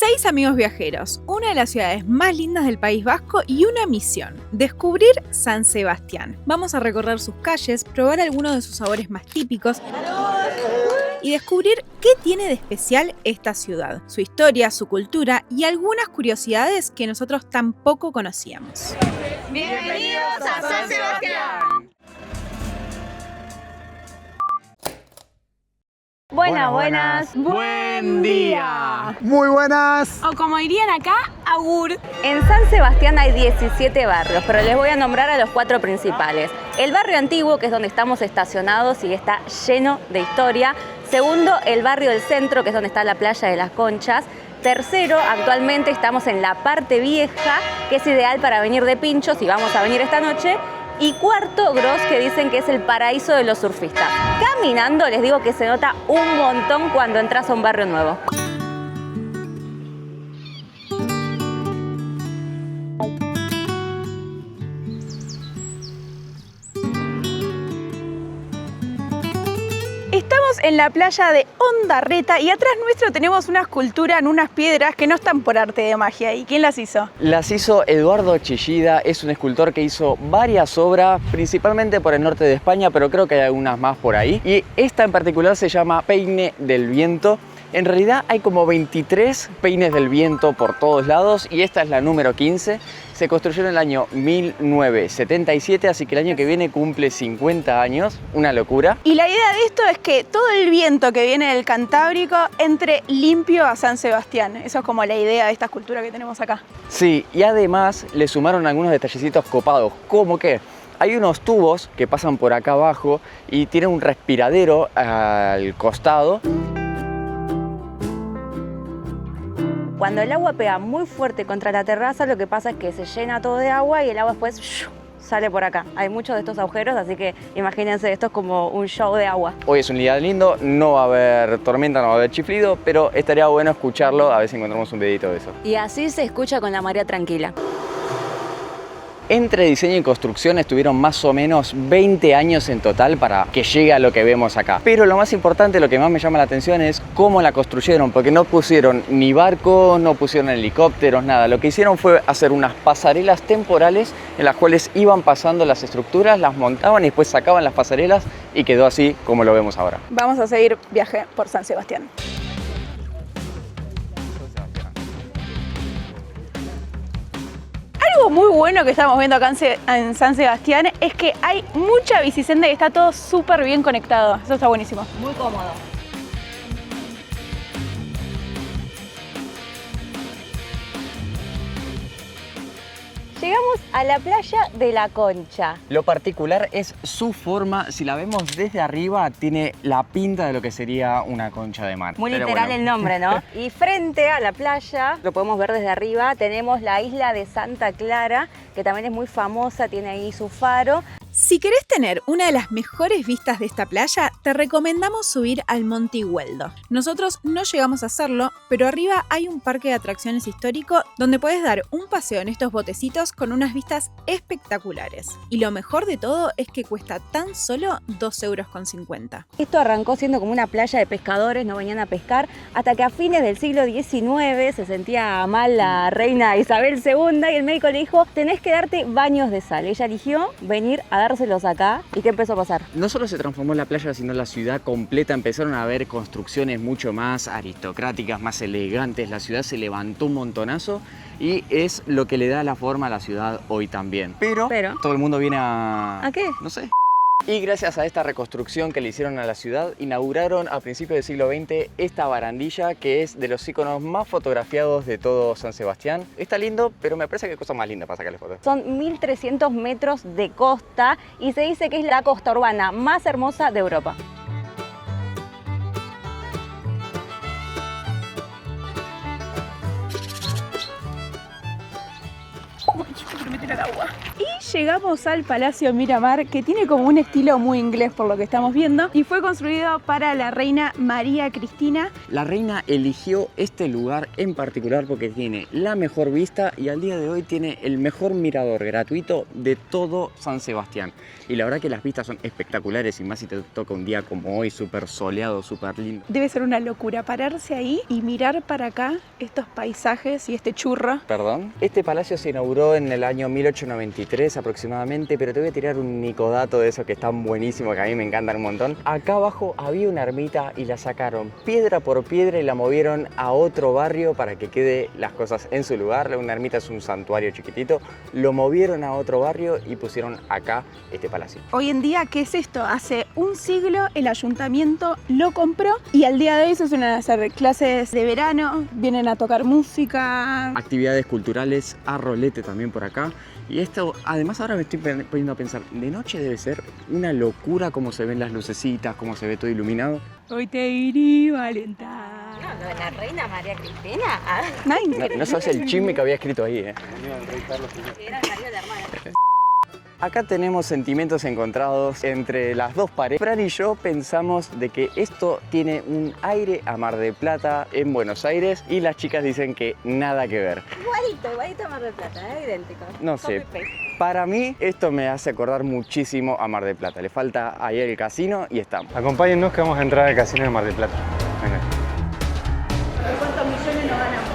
6 amigos viajeros, una de las ciudades más lindas del País Vasco y una misión: descubrir San Sebastián. Vamos a recorrer sus calles, probar algunos de sus sabores más típicos y descubrir qué tiene de especial esta ciudad, su historia, su cultura y algunas curiosidades que nosotros tampoco conocíamos. ¡Bienvenidos a San Sebastián! Buenas. ¡Buen día! Muy buenas. O como dirían acá, agur. En San Sebastián hay 17 barrios, pero les voy a nombrar a los 4 principales. El barrio antiguo, que es donde estamos estacionados y está lleno de historia. Segundo, el barrio del centro, que es donde está la playa de las Conchas. Tercero, actualmente estamos en la parte vieja, que es ideal para venir de pinchos y vamos a venir esta noche. Y cuarto, Gros, que dicen que es el paraíso de los surfistas. Caminando les digo que se nota un montón cuando entras a un barrio nuevo. Estamos en la playa de Ondarreta y atrás nuestro tenemos una escultura en unas piedras que no están por arte de magia. ¿Y quién las hizo? Las hizo Eduardo Chillida, es un escultor que hizo varias obras, principalmente por el norte de España, pero creo que hay algunas más por ahí. Y esta en particular se llama Peine del Viento. En realidad hay como 23 peines del viento por todos lados y esta es la número 15. Se construyó en el año 1977, así que el año que viene cumple 50 años, una locura. Y la idea de esto es que todo el viento que viene del Cantábrico entre limpio a San Sebastián. Eso es como la idea de esta escultura que tenemos acá. Sí, y además le sumaron algunos detallecitos copados, como que hay unos tubos que pasan por acá abajo y tienen un respiradero al costado. Cuando el agua pega muy fuerte contra la terraza, lo que pasa es que se llena todo de agua y el agua después sale por acá. Hay muchos de estos agujeros, así que imagínense, esto es como un show de agua. Hoy es un día lindo, no va a haber tormenta, no va a haber chiflido, pero estaría bueno escucharlo, a ver si encontramos un videito de eso. Y así se escucha con la marea tranquila. Entre diseño y construcción estuvieron más o menos 20 años en total para que llegue a lo que vemos acá. Pero lo más importante, lo que más me llama la atención es cómo la construyeron, porque no pusieron ni barcos, no pusieron helicópteros, nada. Lo que hicieron fue hacer unas pasarelas temporales en las cuales iban pasando las estructuras, las montaban y después sacaban las pasarelas y quedó así como lo vemos ahora. Vamos a seguir viaje por San Sebastián. Algo muy bueno que estamos viendo acá en San Sebastián es que hay mucha bicicenda y está todo súper bien conectado. Eso está buenísimo. Muy cómodo. Llegamos a la playa de la Concha. Lo particular es su forma, si la vemos desde arriba, tiene la pinta de lo que sería una concha de mar. Muy Pero literal bueno. el nombre, ¿no? Y frente a la playa, lo podemos ver desde arriba, tenemos la isla de Santa Clara, que también es muy famosa, tiene ahí su faro. Si querés tener una de las mejores vistas de esta playa, te recomendamos subir al Monte Igueldo. Nosotros no llegamos a hacerlo, pero arriba hay un parque de atracciones histórico donde puedes dar un paseo en estos botecitos con unas vistas espectaculares. Y lo mejor de todo es que cuesta tan solo 2,50 €. Esto arrancó siendo como una playa de pescadores, no venían a pescar, hasta que a fines del siglo XIX se sentía mal la reina Isabel II y el médico le dijo: tenés que darte baños de sal. Ella eligió venir a dárselos acá. ¿Y qué empezó a pasar? No solo se transformó la playa, sino la ciudad completa. Empezaron a haber construcciones mucho más aristocráticas, más elegantes. La ciudad se levantó un montonazo y es lo que le da la forma a la ciudad hoy también. Pero todo el mundo viene a... ¿A qué? No sé. Y gracias a esta reconstrucción que le hicieron a la ciudad, inauguraron a principios del siglo XX esta barandilla que es de los iconos más fotografiados de todo San Sebastián. Está lindo, pero me parece que hay cosas más lindas para sacarle fotos. Son 1.300 metros de costa y se dice que es la costa urbana más hermosa de Europa. llegamos al Palacio Miramar, que tiene como un estilo muy inglés por lo que estamos viendo, y fue construido para la reina María Cristina. La reina eligió este lugar en particular porque tiene la mejor vista y al día de hoy tiene el mejor mirador gratuito de todo San Sebastián. Y la verdad que las vistas son espectaculares, y más si te toca un día como hoy, súper soleado, súper lindo. Debe ser una locura pararse ahí y mirar para acá estos paisajes y este churro. ¿Perdón? Este palacio se inauguró en el año 1893 aproximadamente, pero te voy a tirar un nicodato de esos que están buenísimos, que a mí me encantan un montón. Acá abajo había una ermita y la sacaron piedra por piedra y la movieron a otro barrio para que quede las cosas en su lugar. Una ermita es un santuario chiquitito, lo movieron a otro barrio y pusieron acá este palacio. Hoy en día, ¿qué es esto? Hace un siglo el ayuntamiento lo compró y al día de hoy se suelen hacer clases de verano, vienen a tocar música. Actividades culturales, a rolete también por acá. Y esto, además ahora me estoy poniendo a pensar, de noche debe ser una locura cómo se ven las lucecitas, cómo se ve todo iluminado. Hoy te iría a alentar. No, lo de la reina María Cristina. No sabes el chisme que había escrito ahí, Era el marido de la hermana. Acá tenemos sentimientos encontrados entre las dos parejas. Fran y yo pensamos de que esto tiene un aire a Mar del Plata en Buenos Aires y las chicas dicen que nada que ver. Igualito a Mar del Plata, idéntico. No sé, para mí esto me hace acordar muchísimo a Mar del Plata. Le falta ahí el casino y estamos. Acompáñennos que vamos a entrar al casino de Mar del Plata. Venga. ¿Cuántos millones nos ganamos?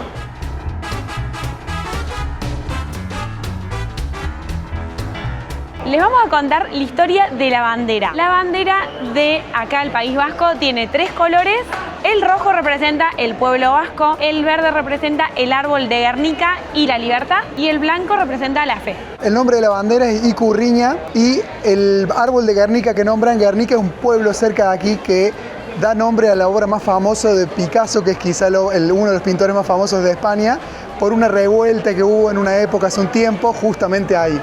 Les vamos a contar la historia de la bandera. La bandera de acá, el País Vasco, tiene 3 colores. El rojo representa el pueblo vasco, el verde representa el árbol de Guernica y la libertad, y el blanco representa la fe. El nombre de la bandera es Icurriña y el árbol de Guernica que nombran, Guernica es un pueblo cerca de aquí que da nombre a la obra más famosa de Picasso, que es quizá uno de los pintores más famosos de España, por una revuelta que hubo en una época hace un tiempo, justamente ahí.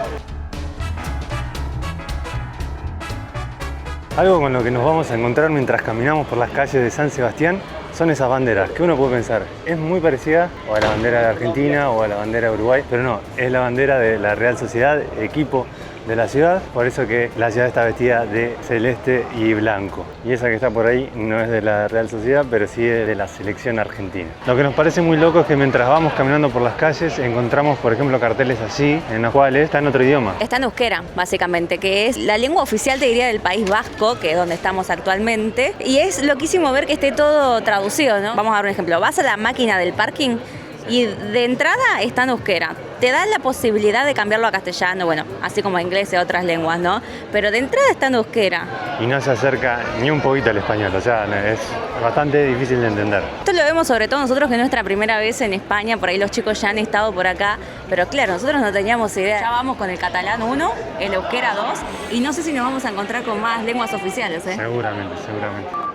Algo con lo que nos vamos a encontrar mientras caminamos por las calles de San Sebastián son esas banderas, que uno puede pensar, es muy parecida o a la bandera de Argentina o a la bandera de Uruguay, pero no, es la bandera de la Real Sociedad, equipo de la ciudad, por eso que la ciudad está vestida de celeste y blanco. Y esa que está por ahí no es de la Real Sociedad, pero sí es de la selección argentina. Lo que nos parece muy loco es que mientras vamos caminando por las calles encontramos, por ejemplo, carteles así, en los cuales está en otro idioma. Está en euskera, básicamente, que es la lengua oficial, te diría, del País Vasco, que es donde estamos actualmente. Y es loquísimo ver que esté todo traducido, ¿no? Vamos a dar un ejemplo. Vas a la máquina del parking y de entrada está en euskera. Te dan la posibilidad de cambiarlo a castellano, bueno, así como a inglés y a otras lenguas, ¿no? Pero de entrada está en euskera. Y no se acerca ni un poquito al español, o sea, es bastante difícil de entender. Esto lo vemos sobre todo nosotros, que es nuestra primera vez en España, por ahí los chicos ya han estado por acá, pero claro, nosotros no teníamos idea. Ya vamos con el catalán 1, el euskera 2, y no sé si nos vamos a encontrar con más lenguas oficiales, ¿eh? Seguramente.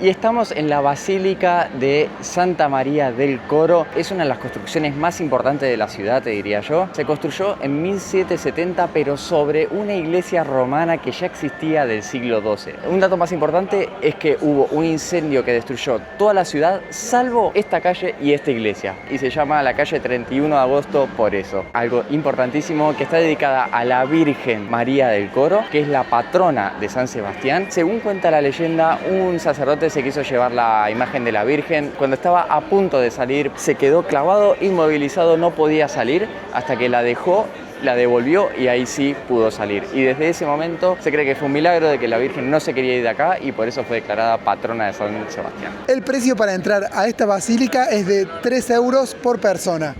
Y estamos en la Basílica de Santa María del Coro. Es una de las construcciones más importantes de la ciudad, te diría yo. Se construyó en 1770, pero sobre una iglesia romana que ya existía del siglo XII. Un dato más importante es que hubo un incendio que destruyó toda la ciudad, salvo esta calle y esta iglesia. Y se llama la calle 31 de agosto por eso. Algo importantísimo, que está dedicada a la Virgen María del Coro, que es la patrona de San Sebastián. Según cuenta la leyenda, un sacerdote se quiso llevar la imagen de la Virgen. Cuando estaba a punto de salir, se quedó clavado, inmovilizado, no podía salir, hasta que la dejó, la devolvió y ahí sí pudo salir. Y desde ese momento se cree que fue un milagro de que la Virgen no se quería ir de acá y por eso fue declarada patrona de San Sebastián. El precio para entrar a esta basílica es de 3 euros por persona.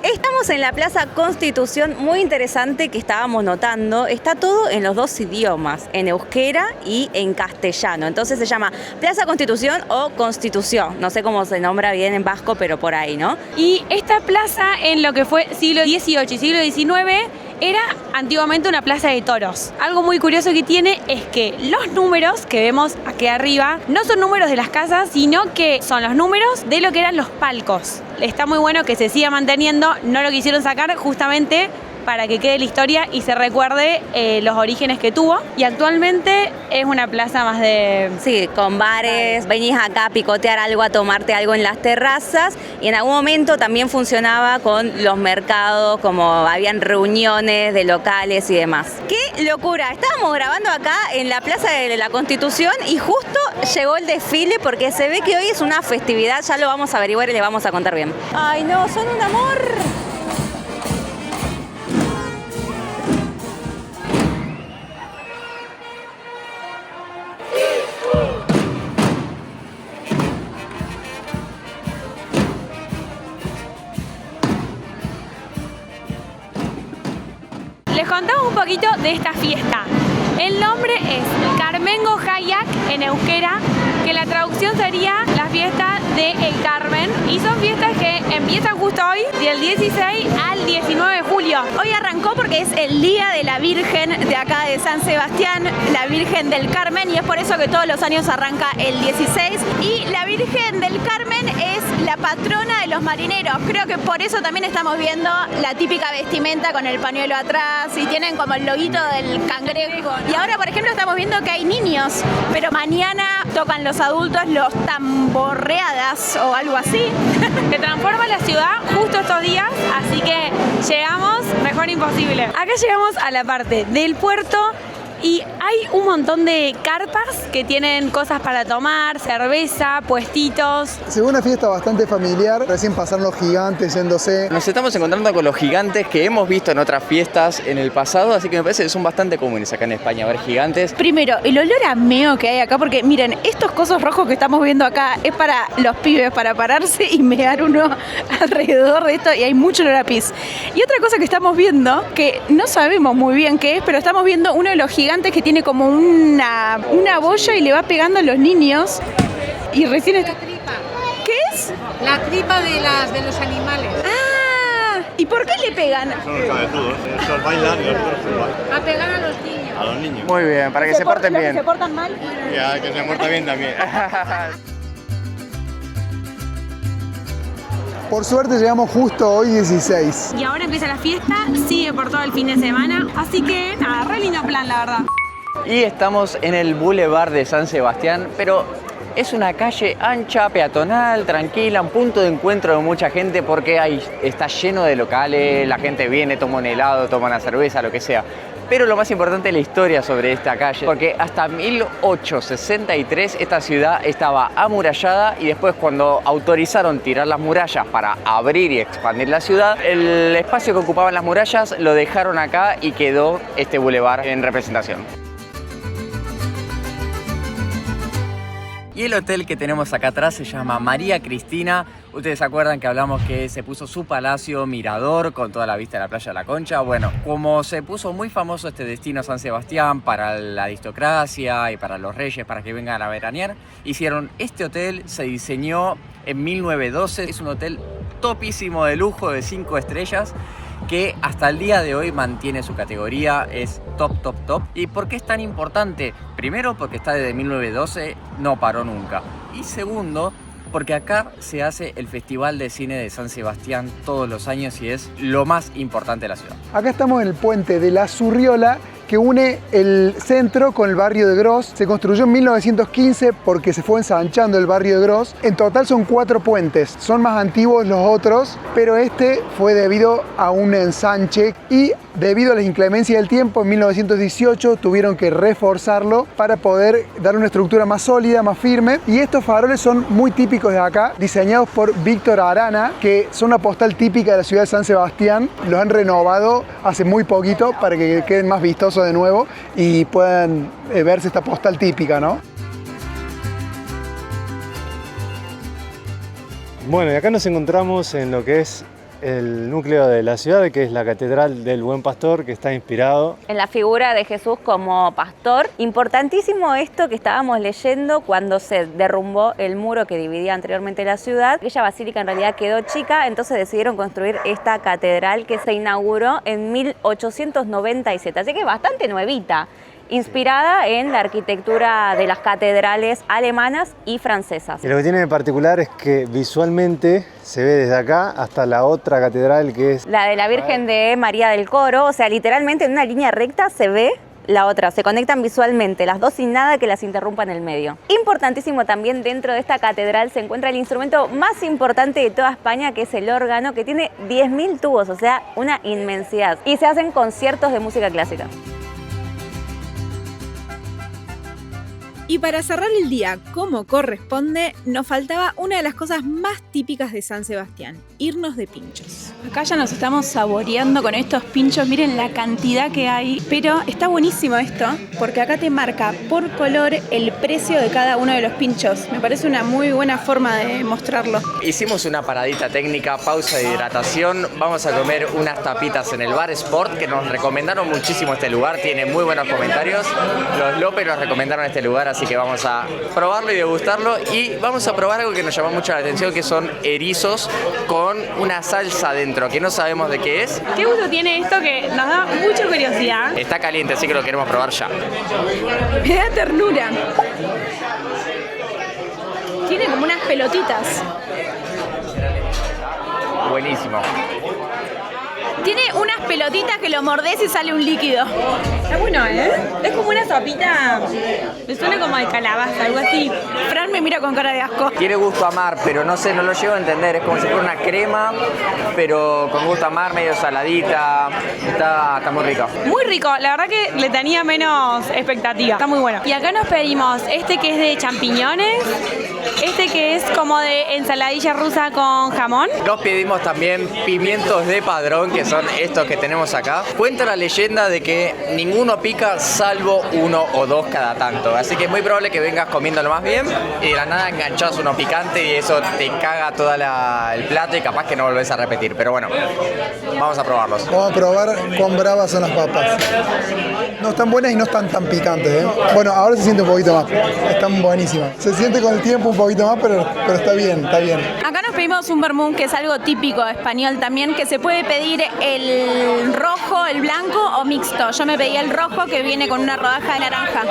Estamos en la Plaza Constitución, muy interesante, que estábamos notando. Está todo en los dos idiomas, en euskera y en castellano. Entonces se llama Plaza Constitución o Constitución. No sé cómo se nombra bien en vasco, pero por ahí, ¿no? Y esta plaza, en lo que fue siglo XVIII y siglo XIX, era antiguamente una plaza de toros. Algo muy curioso que tiene es que los números que vemos aquí arriba no son números de las casas, sino que son los números de lo que eran los palcos. Está muy bueno que se siga manteniendo, no lo quisieron sacar justamente para que quede la historia y se recuerde los orígenes que tuvo. Y actualmente es una plaza más de... Sí, con bares, venís acá a picotear algo, a tomarte algo en las terrazas, y en algún momento también funcionaba con los mercados, como habían reuniones de locales y demás. ¡Qué locura! Estábamos grabando acá en la Plaza de la Constitución y justo llegó el desfile porque se ve que hoy es una festividad, ya lo vamos a averiguar y le vamos a contar bien. ¡Ay no, son un amor! Les contamos un poquito de esta fiesta. El nombre es Carmengo Hayak en euskera, que la traducción sería la fiesta de El Carmen, y son fiestas que empiezan justo hoy, del 16 al 19 de julio. Hoy arrancó porque es el día de la Virgen de acá de San Sebastián, la Virgen del Carmen, y es por eso que todos los años arranca el 16. Y la Virgen del Carmen es la patrona de los marineros. Creo que por eso también estamos viendo la típica vestimenta con el pañuelo atrás y tienen como el loguito del cangrejo. Y ahora, por ejemplo, estamos viendo que hay niños, pero mañana tocan los adultos los tamborreadas o algo así. Que transforma la ciudad justo estos días, así que llegamos mejor imposible. Acá llegamos a la parte del puerto y hay un montón de carpas que tienen cosas para tomar, cerveza, puestitos. Se ve una fiesta bastante familiar, recién pasaron los gigantes yéndose. Nos estamos encontrando con los gigantes que hemos visto en otras fiestas en el pasado, así que me parece que son bastante comunes acá en España ver gigantes. Primero, el olor a meo que hay acá, porque miren, estos cosos rojos que estamos viendo acá es para los pibes, para pararse y mear uno alrededor de esto, y hay mucho olor a pis. Y otra cosa que estamos viendo, que no sabemos muy bien qué es, pero estamos viendo uno de los gigantes que tiene como una boya y le va pegando a los niños. Y recién está... ¿Qué es? La tripa de los animales. Ah, ¿y por qué le pegan? Son los cabezudos, ellos bailan y los otros igual. A pegar a los niños. A los niños. Muy bien, para que se porten bien. ¿Se portan mal? Ya, que se porta bien también. Por suerte llegamos justo hoy 16. Y ahora empieza la fiesta, sigue por todo el fin de semana, así que nada, re lindo plan, la verdad. Y estamos en el Boulevard de San Sebastián, pero es una calle ancha, peatonal, tranquila, un punto de encuentro de mucha gente porque está lleno de locales, la gente viene, toma un helado, toma una cerveza, lo que sea. Pero lo más importante es la historia sobre esta calle, porque hasta 1863 esta ciudad estaba amurallada y después cuando autorizaron tirar las murallas para abrir y expandir la ciudad, el espacio que ocupaban las murallas lo dejaron acá y quedó este bulevar en representación. Y el hotel que tenemos acá atrás se llama María Cristina. Ustedes se acuerdan que hablamos que se puso su palacio mirador con toda la vista de la playa de la Concha. Bueno, como se puso muy famoso este destino San Sebastián para la aristocracia y para los reyes, para que vengan a veranear, hicieron este hotel, se diseñó en 1912. Es un hotel topísimo de lujo de 5 estrellas que hasta el día de hoy mantiene su categoría, es top, top, top. ¿Y por qué es tan importante? Primero, porque está desde 1912, no paró nunca. Y segundo, porque acá se hace el Festival de Cine de San Sebastián todos los años y es lo más importante de la ciudad. Acá estamos en el puente de la Zurriola, que une el centro con el barrio de Gros. Se construyó en 1915 porque se fue ensanchando el barrio de Gros. En total son 4 puentes, son más antiguos los otros, pero este fue debido a un ensanche y debido a las inclemencias del tiempo en 1918 tuvieron que reforzarlo para poder dar una estructura más sólida, más firme. Y estos faroles son muy típicos de acá, diseñados por Víctor Arana, que son una postal típica de la ciudad de San Sebastián. Los han renovado hace muy poquito para que queden más vistosos de nuevo y puedan verse esta postal típica, ¿no? Bueno, y acá nos encontramos en lo que es el núcleo de la ciudad, que es la Catedral del Buen Pastor, que está inspirado en la figura de Jesús como pastor. Importantísimo esto que estábamos leyendo cuando se derrumbó el muro que dividía anteriormente la ciudad. Aquella basílica en realidad quedó chica, entonces decidieron construir esta catedral que se inauguró en 1897, así que bastante nuevita. inspirada en la arquitectura de las catedrales alemanas y francesas. Y lo que tiene de particular es que visualmente se ve desde acá hasta la otra catedral, que es la de la Virgen de María del Coro, o sea, literalmente en una línea recta se ve la otra, se conectan visualmente, las dos sin nada que las interrumpa en el medio. Importantísimo también, dentro de esta catedral se encuentra el instrumento más importante de toda España, que es el órgano, que tiene 10.000 tubos, o sea, una inmensidad. Y se hacen conciertos de música clásica. Y para cerrar el día como corresponde, nos faltaba una de las cosas más típicas de San Sebastián, irnos de pinchos. Acá ya nos estamos saboreando con estos pinchos, miren la cantidad que hay, pero está buenísimo esto, porque acá te marca por color el precio de cada uno de los pinchos. Me parece una muy buena forma de mostrarlo. Hicimos una paradita técnica, pausa de hidratación, vamos a comer unas tapitas en el Bar Sport, que nos recomendaron muchísimo este lugar, tiene muy buenos comentarios. Los López nos recomendaron este lugar, así que vamos a probarlo y degustarlo, y vamos a probar algo que nos llamó mucho la atención, que son erizos con una salsa dentro, que no sabemos de qué es. ¿Qué gusto tiene esto que nos da mucha curiosidad? Está caliente, así que lo queremos probar ya. Me da ternura. Tiene como unas pelotitas. Buenísimo. Tiene unas pelotitas que lo mordés y sale un líquido. Está bueno, ¿eh? Es como una sopita, me suena como de calabaza, algo así. Fran me mira con cara de asco. Tiene gusto a mar, pero no sé, no lo llego a entender. Es como si fuera una crema, pero con gusto a mar, medio saladita. Está muy rico. Muy rico, la verdad que le tenía menos expectativa. Está muy bueno. Y acá nos pedimos este que es de champiñones, este que es como de ensaladilla rusa con jamón. Nos pedimos también pimientos de Padrón, que son estos que tenemos acá. Cuenta la leyenda de que ninguno pica salvo uno o dos cada tanto. Así que es muy probable que vengas comiéndolo más bien y de la nada enganchás uno picante y eso te caga todo el plato y capaz que no volvés a repetir. Pero bueno, vamos a probarlos. Vamos a probar cuán bravas son las papas. No están buenas y no están tan picantes, ¿eh? Bueno, ahora se siente un poquito más. Están buenísimas. Se siente con el tiempo un poquito más, pero está bien, está bien. Acá nos pedimos un vermut, que es algo típico español también, que se puede pedir el rojo, el blanco o mixto. Yo me pedí el rojo, que viene con una rodaja de naranja.